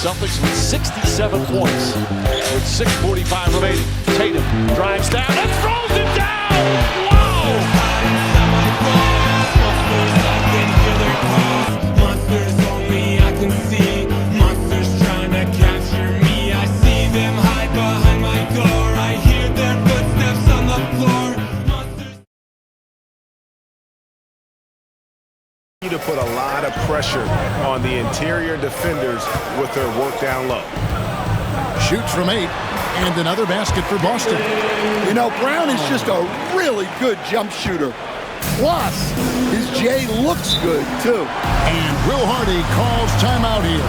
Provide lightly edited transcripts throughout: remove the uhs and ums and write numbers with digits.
Celtics with 67 points with 6:45 remaining. Tatum drives down and throws it down. Wow! Monsters only I can see. Monsters trying to capture me. I see them hide behind my door. I hear their footsteps on the floor. To put a lot of pressure on the interior defenders with their work down low. Shoots from 8, and another basket for Boston. You know, Brown is just a really good jump shooter. Plus, his J looks good, too. And Will Hardy calls timeout here.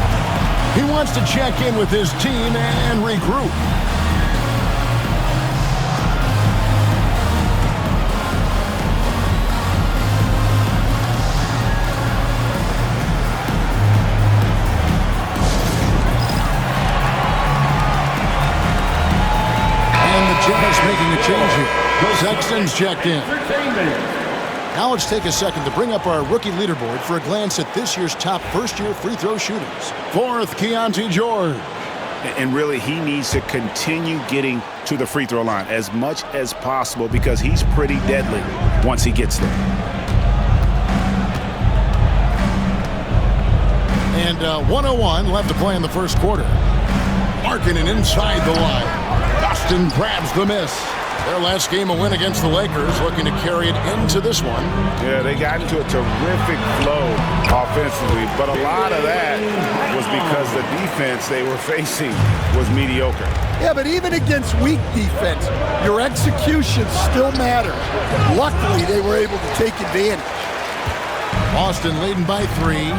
He wants to check in with his team and regroup. Jazz making a change here. Sexton's checked in. Now let's take a second to bring up our rookie leaderboard for a glance at this year's top first-year free throw shooters. 4th, Keontae George. And really, he needs to continue getting to the free throw line as much as possible because he's pretty deadly once he gets there. And 1:01 left to play in the first quarter. Markkanen inside the line. Boston grabs the miss. Their last game a win against the Lakers, looking to carry it into this one. Yeah, they got into a terrific flow offensively, but a lot of that was because the defense they were facing was mediocre. Yeah, but even against weak defense, your execution still matters. Luckily, they were able to take advantage. Boston leading by 3.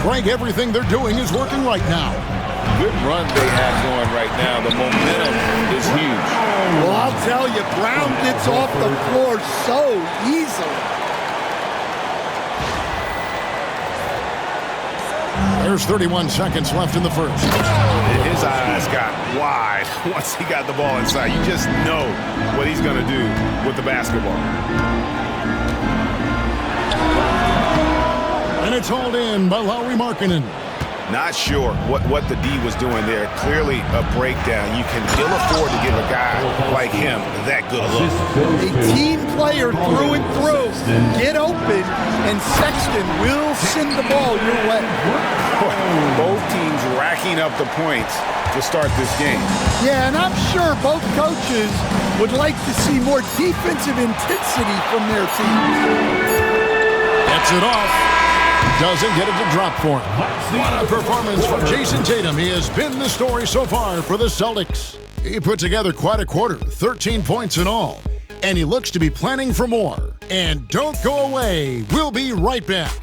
Craig, everything they're doing is working right now. Good run they have going right now. The momentum is huge. Well, I'll tell you, Brown gets off the floor so easily. There's 31 seconds left in the first. His eyes got wide once he got the ball inside. You just know what he's going to do with the basketball. And it's hauled in by Lauri Markkanen. Not sure what the D was doing there. Clearly a breakdown. You can ill afford to give a guy like him that good a look. A team player through and through. Get open, and Sexton will send the ball your way. Both teams racking up the points to start this game. Yeah, and I'm sure both coaches would like to see more defensive intensity from their teams. Gets it off. Doesn't get it to drop for him. What a performance from Jayson Tatum. He has been the story so far for the Celtics. He put together quite a quarter, 13 points in all. And he looks to be planning for more. And don't go away. We'll be right back.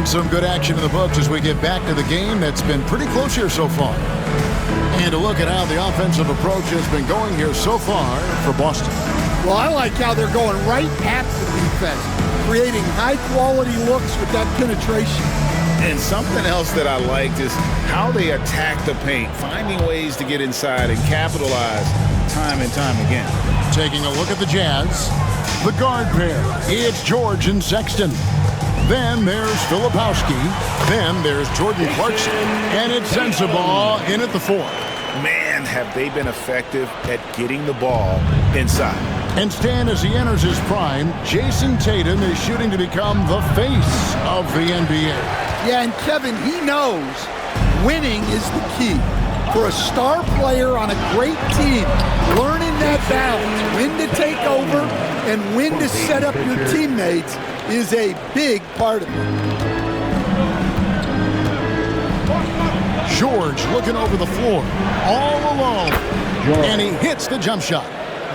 Some good action in the books as we get back to the game that's been pretty close here so far. And to look at how the offensive approach has been going here so far for Boston. Well, I like how they're going right at the defense, creating high-quality looks with that penetration. And something else that I liked is how they attack the paint, finding ways to get inside and capitalize time and time again. Taking a look at the Jazz, the guard pair. It's George and Sexton. Then there's Filipowski. Then there's Jordan Clarkson. And it's Sensabaugh in at the 4. Man, have they been effective at getting the ball inside. And Stan, as he enters his prime, Jayson Tatum is shooting to become the face of the NBA. Yeah, and Kevin, he knows winning is the key. For a star player on a great team, learning that balance, when to take over and when to set up your teammates, is a big part of it. George looking over the floor, all alone, and he hits the jump shot.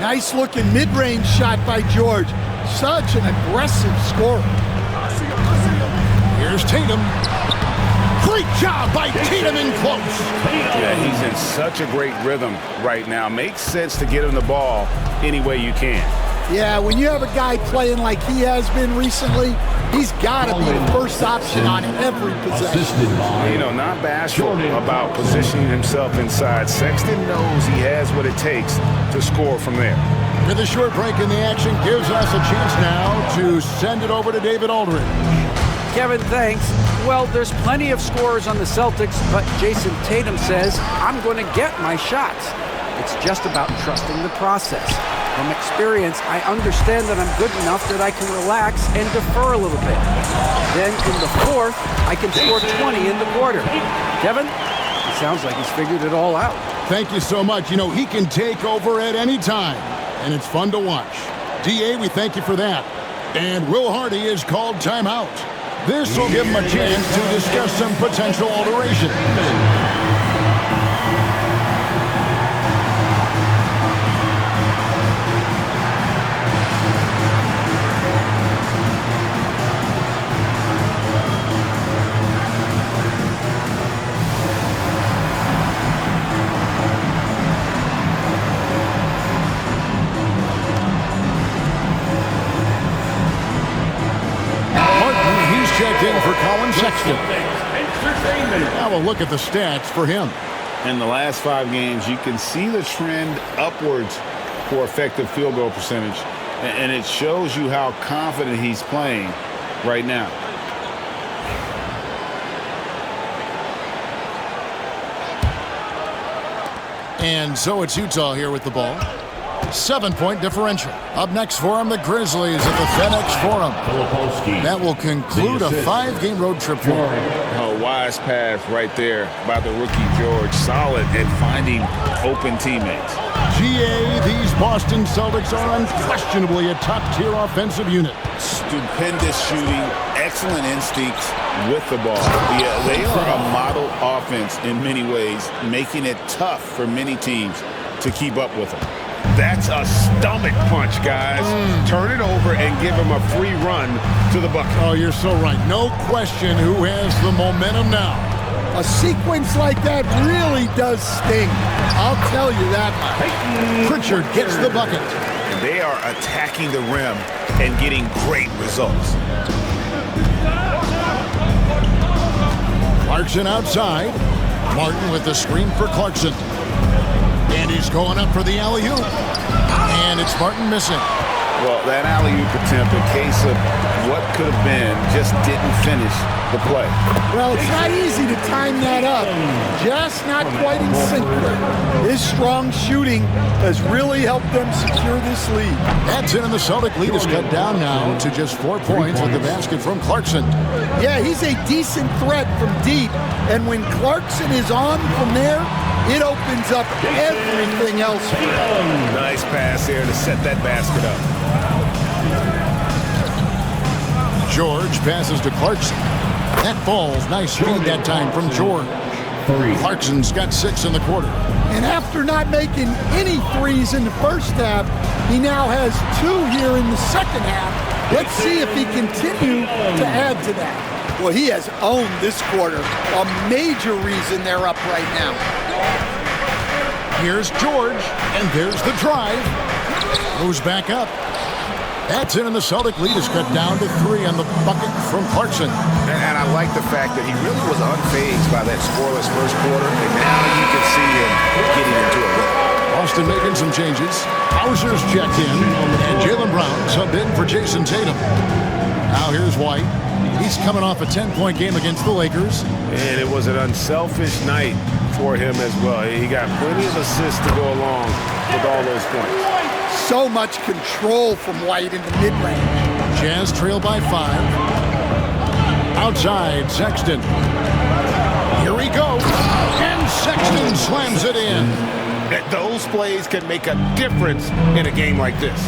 Nice looking mid-range shot by George. Such an aggressive scorer. Here's Tatum. Great job by Tatum in close. Yeah, he's in such a great rhythm right now. Makes sense to get him the ball any way you can. Yeah, when you have a guy playing like he has been recently, he's got to be the first option on every possession. You know, not bashful about positioning himself inside. Sexton knows he has what it takes to score from there. With a short break in the action gives us a chance now to send it over to David Aldridge. Kevin, thanks. Well, there's plenty of scorers on the Celtics, but Jayson Tatum says, I'm going to get my shots. It's just about trusting the process. From experience, I understand that I'm good enough that I can relax and defer a little bit. Then in the fourth, I can score 20 in the quarter. Kevin, it sounds like he's figured it all out. Thank you so much. You know, he can take over at any time, and it's fun to watch. DA, we thank you for that. And Will Hardy is called timeout. This will give him a chance to discuss some potential alterations. In for Colin Sexton. Now we'll look at the stats for him. In the last 5 games, you can see the trend upwards for effective field goal percentage, and it shows you how confident he's playing right now. And so it's Utah here with the ball. 7-point differential. Up next for them, the Grizzlies at the FedEx Forum. That will conclude a 5-game road trip for them. A wise pass right there by the rookie George. Solid at finding open teammates. GA, these Boston Celtics are unquestionably a top-tier offensive unit. Stupendous shooting, excellent instincts with the ball. Yeah, they are a model offense in many ways, making it tough for many teams to keep up with them. That's a stomach punch, guys. Turn it over and give him a free run to the bucket. Oh, you're so right. No question who has the momentum now. A sequence like that really does sting. I'll tell you that much. Pritchard gets the bucket. And they are attacking the rim and getting great results. Clarkson outside. Martin with the screen for Clarkson. And he's going up for the alley-oop. And it's Martin missing. Well, that alley-oop attempt, a case of what could have been, just didn't finish the play. Well, it's not easy to time that up. Just not quite in sync there. His strong shooting has really helped them secure this lead. That's it, and the Celtic lead is cut down now to just 4 points with the basket from Clarkson. Yeah, he's a decent threat from deep. And when Clarkson is on from there, it opens up everything else for him. Nice pass there to set that basket up. George passes to Clarkson. That falls. Nice speed that time from George. Clarkson's got 6 in the quarter. And after not making any threes in the first half, he now has 2 here in the second half. Let's see if he continues to add to that. Well, he has owned this quarter. A major reason they're up right now. Here's George, and there's the drive. Moves back up. That's in, and the Celtic lead is cut down to 3 on the bucket from Clarkson. And I like the fact that he really was unfazed by that scoreless first quarter, and now you can see him getting into a rhythm. Boston making some changes. Hauser's checked in, and Jaylen Brown subbed in for Jayson Tatum. Now here's White. He's coming off a 10-point game against the Lakers. And it was an unselfish night for him as well. He got plenty of assists to go along with all those points. So much control from White in the mid-range. Jazz trail by 5. Outside, Sexton. Here he goes. And Sexton slams it in. Those plays can make a difference in a game like this.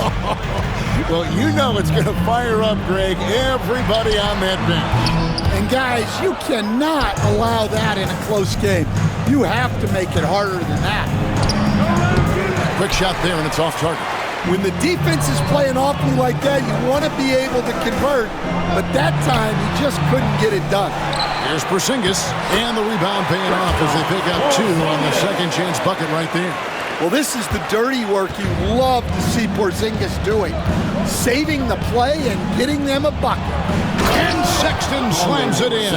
Well, you know it's going to fire up, Greg, everybody on that bench. And guys, you cannot allow that in a close game. You have to make it harder than that. Quick shot there, and it's off target. When the defense is playing awfully like that, you want to be able to convert, but that time he just couldn't get it done. Here's Porzingis, and the rebound paying off as they pick up 2 on the second chance bucket right there. Well, this is the dirty work you love to see Porzingis doing, saving the play and getting them a bucket. And Sexton slams it in.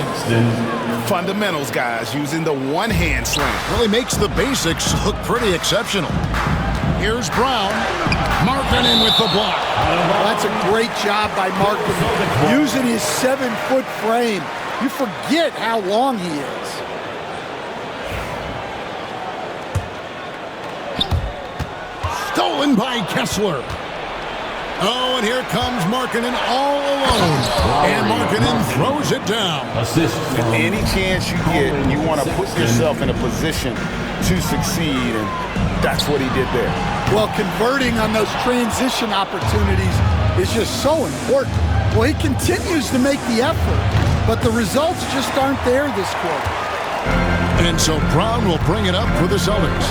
Fundamentals, guys, using the one-hand slam. Really makes the basics look pretty exceptional. Here's Brown. Markkanen with the block. That's a great job by Markkanen, using his 7-foot frame. You forget how long he is. Stolen by Kessler. Oh, and here comes Markkanen all alone. And Markkanen throws it down. Any chance you get, you want to put yourself in a position to succeed, and that's what he did there. Well, converting on those transition opportunities is just so important. Well, he continues to make the effort, but the results just aren't there this quarter. And so Brown will bring it up for the Celtics.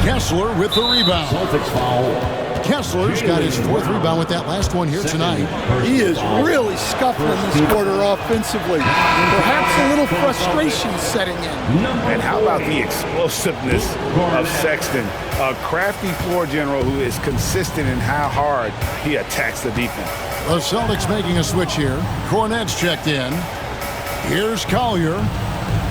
Kessler with the rebound. Celtics foul. Kessler's got his 4th rebound with that last one here tonight. He is really scuffling this quarter offensively. Perhaps a little frustration setting in. And how about the explosiveness of Sexton? A crafty floor general who is consistent in how hard he attacks the defense. The Celtics making a switch here. Cornette's checked in. Here's Collier.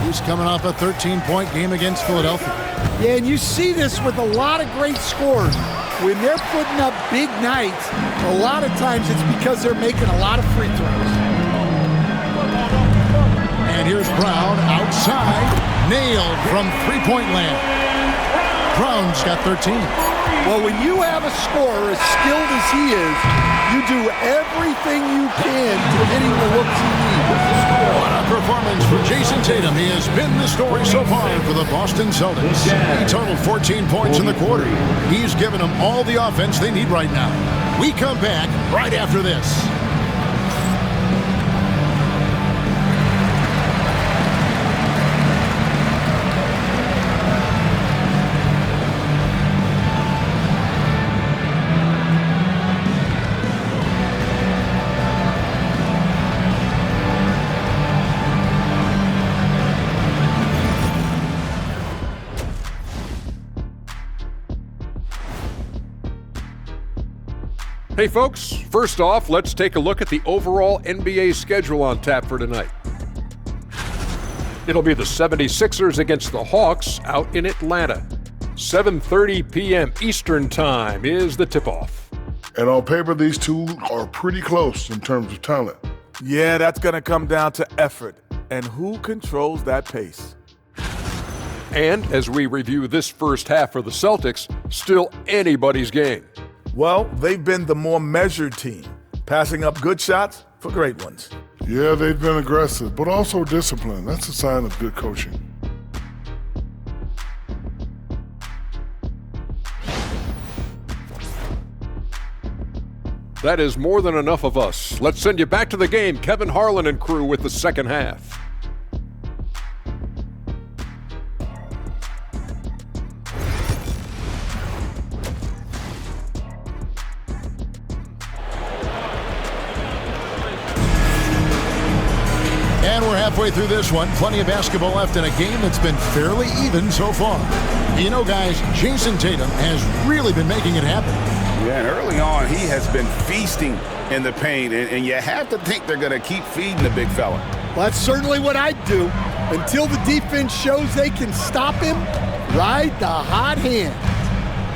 He's coming off a 13-point game against Philadelphia. Yeah, and you see this with a lot of great scores. When they're putting up big nights, a lot of times it's because they're making a lot of free throws. And here's Brown outside. Nailed from three-point land. Brown's got 13. Well, when you have a scorer as skilled as he is, you do everything you can to get him the looks he needs. What a performance for Jayson Tatum. He has been the story so far for the Boston Celtics. He totaled 14 points in the quarter. He's given them all the offense they need right now. We come back right after this. Hey folks, first off, let's take a look at the overall NBA schedule on tap for tonight. It'll be the 76ers against the Hawks out in Atlanta. 7:30 p.m. Eastern Time is the tip-off. And on paper, these two are pretty close in terms of talent. Yeah, that's going to come down to effort and who controls that pace. And as we review this first half for the Celtics, still anybody's game. Well, they've been the more measured team, passing up good shots for great ones. Yeah, they've been aggressive, but also disciplined. That's a sign of good coaching. That is more than enough of us. Let's send you back to the game, Kevin Harlan and crew with the second half. And we're halfway through this one. Plenty of basketball left in a game that's been fairly even so far. You know, guys, Jayson Tatum has really been making it happen. Yeah, and early on, he has been feasting in the paint, and you have to think they're going to keep feeding the big fella. Well, that's certainly what I'd do. Until the defense shows they can stop him, ride the hot hand.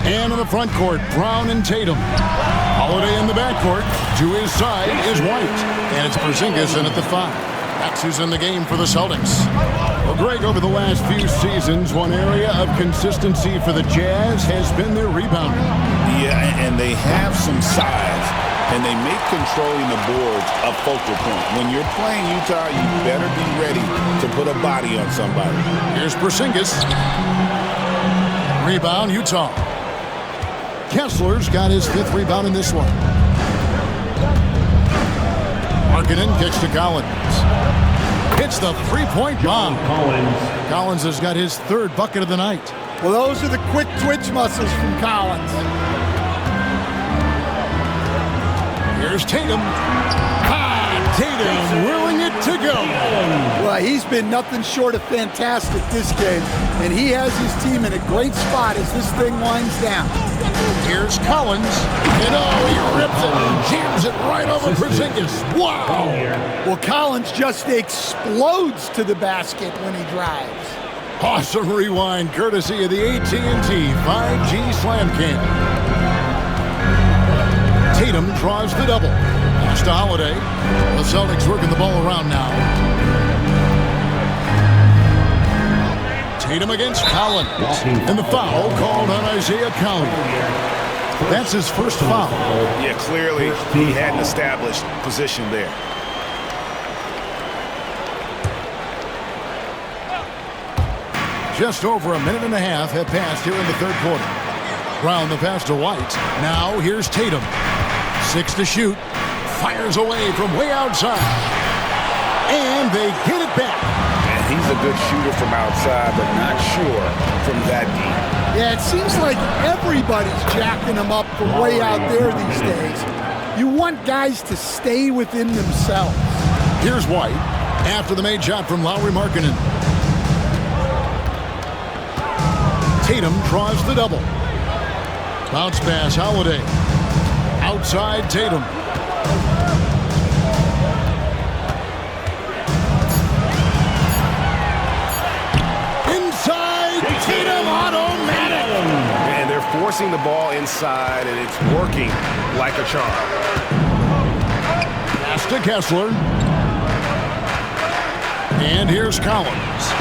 And in the front court, Brown and Tatum. Holiday in the backcourt. To his side is White. And it's Porzingis in at the 5. That's who's in the game for the Celtics. Well, Greg, over the last few seasons, one area of consistency for the Jazz has been their rebounding. Yeah, and they have some size, and they make controlling the boards a focal point. When you're playing Utah, you better be ready to put a body on somebody. Here's Porzingis. Rebound, Utah. Kessler's got his 5th rebound in this one. Markkanen kicks to Collins. Hits the three-point bomb. Collins has got his 3rd bucket of the night. Well, those are the quick twitch muscles from Collins. Here's Tatum. Tatum willing it to go. Well, he's been nothing short of fantastic this game, and he has his team in a great spot as this thing winds down. Here's Collins, and he rips it and jams it right over Porzingis. Wow! Well, Collins just explodes to the basket when he drives. Awesome rewind, courtesy of the AT&T 5G Slam Cam. Tatum draws the double. Pass to Holiday. The Celtics working the ball around now. Tatum against Collins. And the foul called on Isaiah Collier. That's his first foul. Yeah, clearly he hadn't established position there. Just over a minute and a half have passed here in the third quarter. Brown the pass to White. Now here's Tatum. 6 to shoot. Fires away from way outside. And they get it back. And he's a good shooter from outside, but not sure from that deep. Yeah, it seems like everybody's jacking him up from way out there these days. You want guys to stay within themselves. Here's White after the made shot from Lauri Markkanen. Tatum draws the double. Bounce pass, Holiday. Outside Tatum. Inside Tatum, automatic. And they're forcing the ball inside, and it's working like a charm. Pass to Kessler. And here's Collins.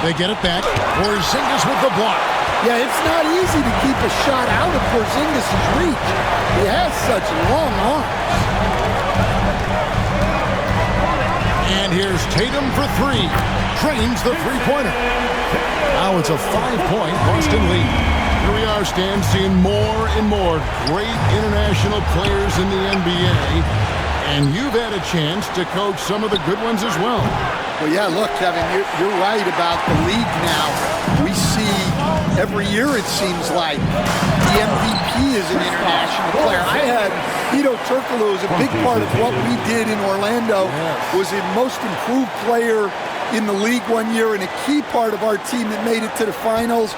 They get it back. Porzingis with the block. Yeah, it's not easy to keep a shot out of Porzingis' reach. He has such long arms. And here's Tatum for 3. Trains the three-pointer. Now it's a 5-point Boston lead. Here we are, Stan, seeing more and more great international players in the NBA. And you've had a chance to coach some of the good ones as well. Well, yeah, look, Kevin, you're right about the league now. We see every year, it seems like, the MVP is an international player. I had Hedo Turkoglu as a big part of what we did in Orlando, was a most improved player in the league one year and a key part of our team that made it to the finals.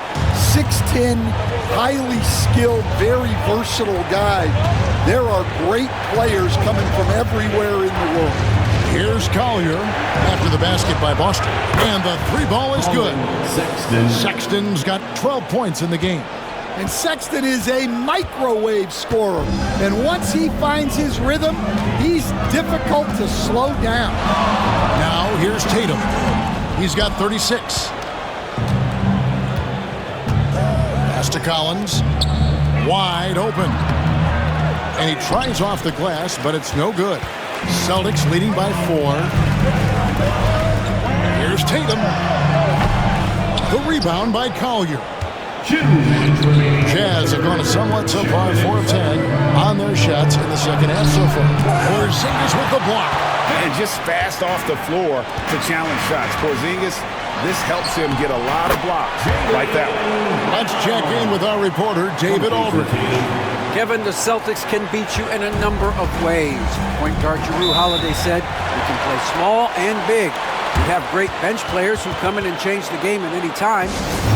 6'10", highly skilled, very versatile guy. There are great players coming from everywhere in the world. Here's Collier after the basket by Boston. And the 3-ball is good. Sexton's got 12 points in the game. And Sexton is a microwave scorer. And once he finds his rhythm, he's difficult to slow down. Now here's Tatum. He's got 36. Pass to Collins. Wide open. And he tries off the glass, but it's no good. Celtics leading by 4. Here's Tatum. The rebound by Collier. Jazz have gone somewhat so far 4 of 10 on their shots in the second half so far. Porzingis with the block. And just fast off the floor to challenge shots. Porzingis, this helps him get a lot of blocks like that one. Let's check in with our reporter, David Aldridge. Kevin, the Celtics can beat you in a number of ways. Point guard Jrue Holiday said, "We can play small and big. We have great bench players who come in and change the game at any time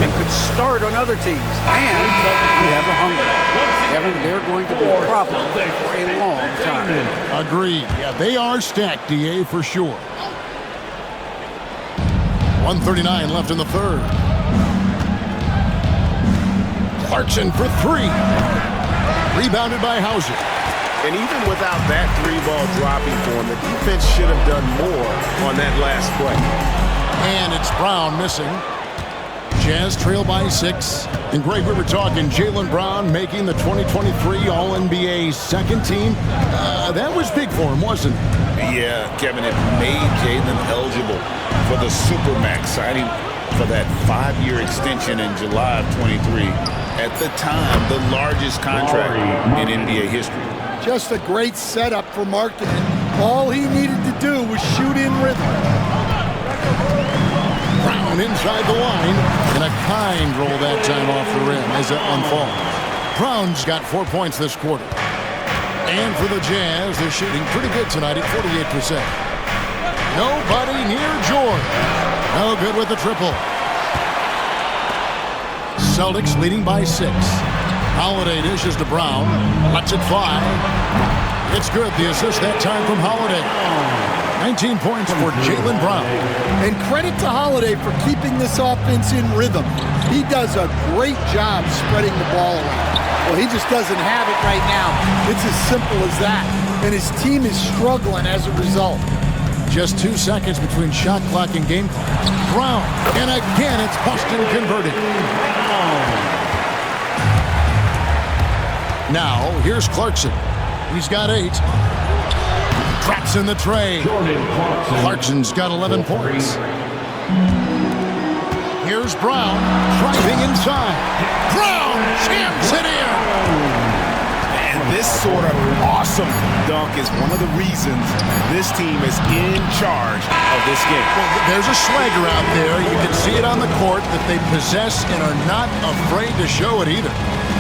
and could start on other teams. And we have a hunger." Kevin, they're going to be a problem for a long time. Agreed. Yeah, they are stacked, DA, for sure. 1:39 left in the third. Clarkson for 3. Rebounded by Hauser. And even without that 3-ball dropping for him, the defense should have done more on that last play. And it's Brown missing. Jazz trail by 6. And Greg, we were talking Jaylen Brown making the 2023 All-NBA second team. That was big for him, wasn't it? Yeah, Kevin, it made Jaylen eligible for the Supermax signing for that 5-year extension in July of 23. At the time, the largest contract in NBA history. Just a great setup for Markkanen. All he needed to do was shoot in rhythm. Brown inside the line, and a kind roll that time off the rim as it unfolds. Brown's got 4 points this quarter. And for the Jazz, they're shooting pretty good tonight at 48%. Nobody near George. No good with the triple. Celtics leading by 6. Holiday dishes to Brown. Lets it fly. It's good. The assist that time from Holiday. 19 points for Jaylen Brown. And credit to Holiday for keeping this offense in rhythm. He does a great job spreading the ball around. Well, he just doesn't have it right now. It's as simple as that. And his team is struggling as a result. Just 2 seconds between shot clock and game clock. Brown. And again, it's Boston converted. Now, here's Clarkson. He's got 8. Traps in the tray. Clarkson's got 11 points. Here's Brown driving inside. Brown jams it in. And this sort of awesome dunk is one of the reasons this team is in charge of this game. Well, there's a swagger out there. You can see it on the court that they possess and are not afraid to show it either.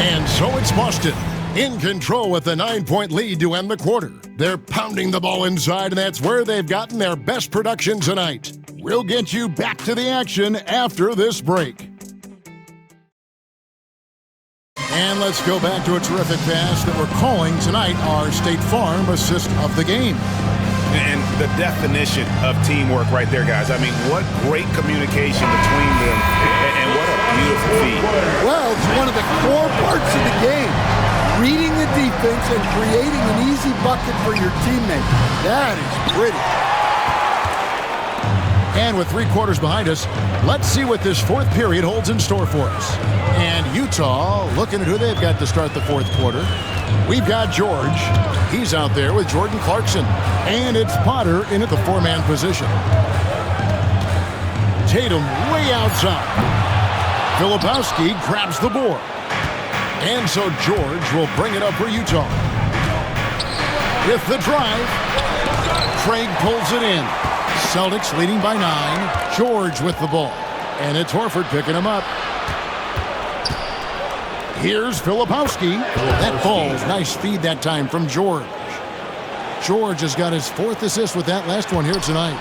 And so it's Boston in control with a 9-point lead to end the quarter. They're pounding the ball inside, and that's where they've gotten their best production tonight. We'll get you back to the action after this break. And let's go back to a terrific pass that we're calling tonight our State Farm assist of the game. And the definition of teamwork right there, guys. I mean, what great communication between them, and what a beautiful feed. Well, it's one of the core parts of the game. Reading the defense and creating an easy bucket for your teammate. That is pretty. And with 3 quarters behind us, let's see what this 4th period holds in store for us. And Utah looking at who they've got to start the 4th quarter. We've got George. He's out there with Jordan Clarkson. And it's Potter in at the 4-man position. Tatum way outside. Filipowski grabs the board. And so George will bring it up for Utah. With the drive, Craig pulls it in. Celtics leading by 9. George with the ball. And it's Horford picking him up. Here's Filipowski. That ball's nice feed that time from George. George has got his 4th assist with that last one here tonight.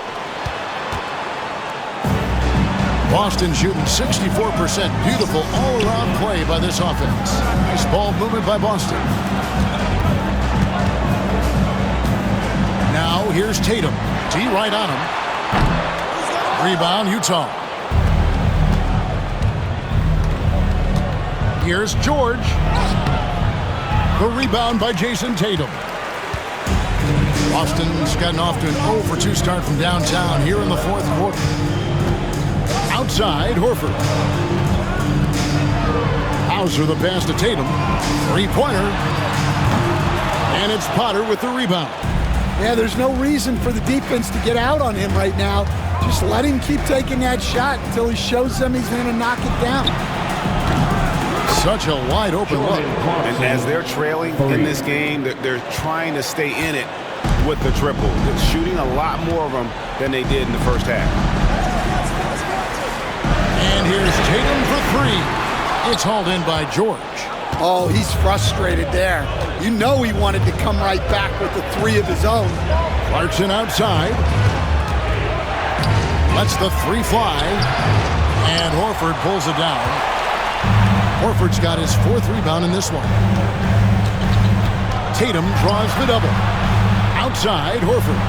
Boston shooting 64%. Beautiful all-around play by this offense. Nice ball movement by Boston. Now here's Tatum. T right on him. Rebound, Utah. Here's George. The rebound by Jayson Tatum. Boston's gotten off to an 0-for-2 start from downtown here in the 4th quarter. Outside, Horford. Hauser the pass to Tatum. 3-pointer. And it's Potter with the rebound. Yeah, there's no reason for the defense to get out on him right now. Just let him keep taking that shot until he shows them he's going to knock it down. Such a wide open look. And as they're trailing in this game, they're trying to stay in it with the triple. They're shooting a lot more of them than they did in the first half. And here's Tatum for 3. It's hauled in by George. Oh, he's frustrated there. You know he wanted to come right back with the 3 of his own. Clarkson outside. Lets the 3 fly. And Horford pulls it down. Horford's got his 4th rebound in this one. Tatum draws the double. Outside, Horford.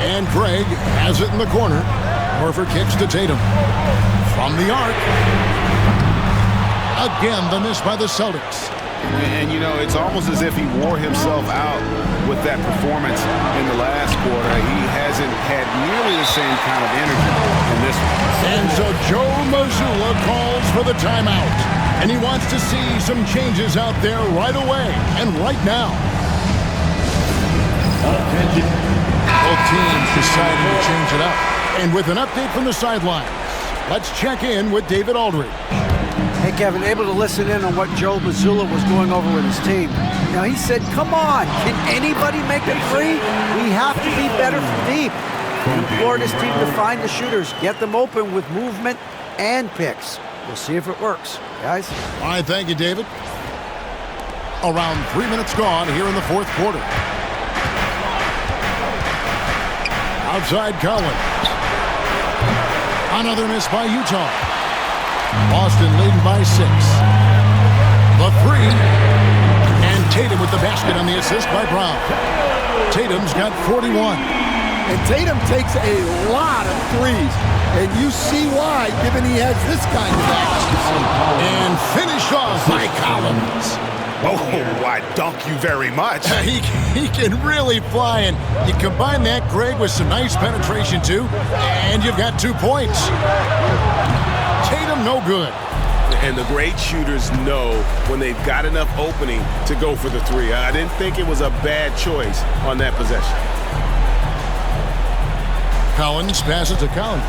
And Craig has it in the corner. Horford kicks to Tatum. From the arc. Again, the miss by the Celtics. And, you know, it's almost as if he wore himself out with that performance in the last quarter. He hasn't had nearly the same kind of energy in this one. And so Joe Mazzulla calls for the timeout. And he wants to see some changes out there right away and right now. Both teams deciding to change it up. And with an update from the sidelines, let's check in with David Aldridge. Hey, Kevin, able to listen in on what Joe Mazzulla was going over with his team. Now, he said, come on, can anybody make a 3? We have to be better from deep. He implored his team to find the shooters, get them open with movement and picks. We'll see if it works, guys. All right, thank you, David. Around 3 minutes gone here in the fourth quarter. Outside Collins. Another miss by Utah. Boston leading by 6. The three. And Tatum with the basket on the assist by Brown. Tatum's got 41. And Tatum takes a lot of threes. And you see why, given he has this kind of action. And finished off by Collins. Oh, I dunk you very much. He can really fly, and you combine that, Greg, with some nice penetration, too, and you've got 2 points. Tatum, no good. And the great shooters know when they've got enough opening to go for the three. I didn't think it was a bad choice on that possession. Collins passes to Collins.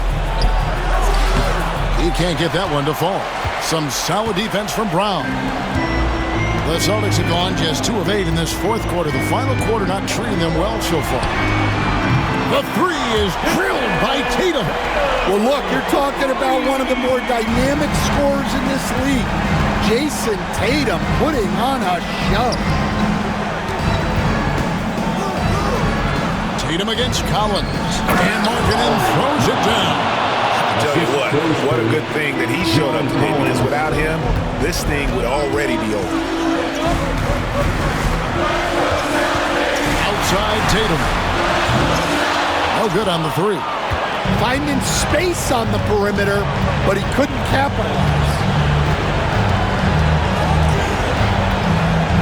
He can't get that one to fall. Some solid defense from Brown. The Celtics have gone just 2 of 8 in this fourth quarter. The final quarter not treating them well so far. The three is drilled by Tatum. Well, look, you're talking about one of the more dynamic scorers in this league. Jayson Tatum putting on a show. Tatum against Collins. And Markkanen throws it down. I'll tell you what a good thing that he showed up today, because without him, this thing would already be over. Outside Tatum. No good on the three. Finding space on the perimeter, but he couldn't capitalize.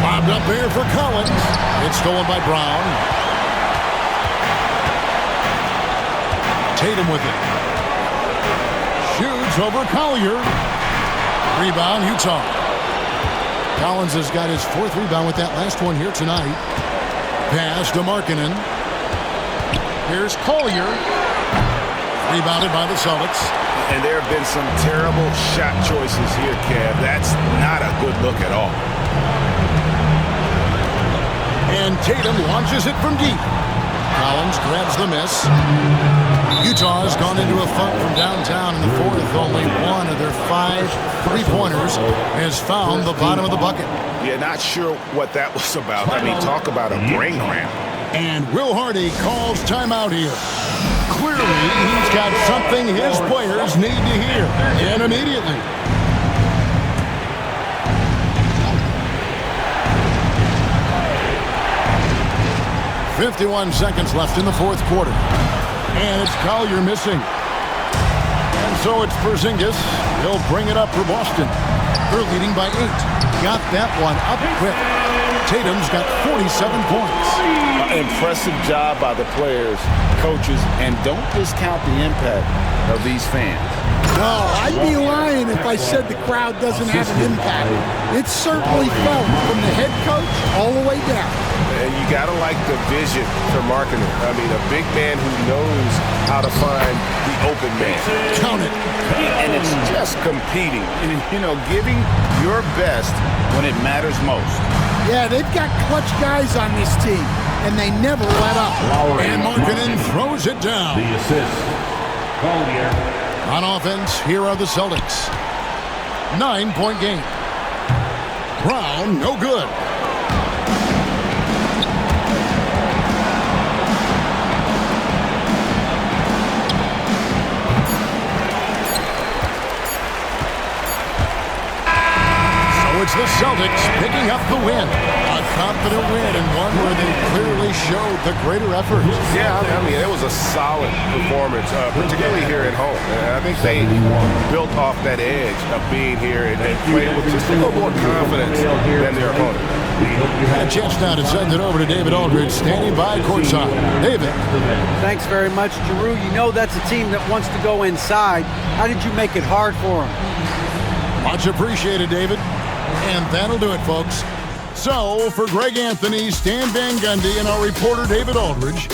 Bobbed up there for Collins. It's stolen by Brown. Tatum with it. Shoots over Collier. Rebound, Utah. Collins has got his 4th rebound with that last one here tonight. Pass to Markkanen. Here's Collier. Rebounded by the Celtics. And there have been some terrible shot choices here, Kev. That's not a good look at all. And Tatum launches it from deep. Collins grabs the miss. Utah has gone into a funk from downtown in the fourth. Only one of their 5 3-pointers has found the bottom of the bucket. Yeah, not sure what that was about. I mean, talk about a brain cramp. And Will Hardy calls timeout here. Clearly, he's got something his players need to hear, and immediately. .51 seconds left in the fourth quarter. And it's Collier missing. And so it's Porzingis. He'll bring it up for Boston. They're leading by 8. Got that one up quick. Tatum's got 47 points. Impressive job by the players, coaches, and don't discount the impact of these fans. No, I'd be lying if I said the crowd doesn't have an impact. It's certainly felt from the head coach all the way down. And you got to like the vision for Markkanen. I mean, a big man who knows how to find the open man. Count it. And it's just competing, and, giving your best when it matters most. Yeah, they've got clutch guys on this team, and they never let up. And Markkanen throws it down. The assist. Collier. On offense, here are the Celtics. 9-point game. Brown, no good. It's the Celtics picking up the win. A confident win, and one where they clearly showed the greater effort. Yeah, I mean, it was a solid performance, particularly here at home. And I think they built off that edge of being here and played with just a little more confidence than their opponent. A chance now to send it over to David Aldridge, standing by courtside. David. Thanks very much, Giroux. You know that's a team that wants to go inside. How did you make it hard for them? Much appreciated, David. And that'll do it, folks. So, for Greg Anthony, Stan Van Gundy, and our reporter David Aldridge,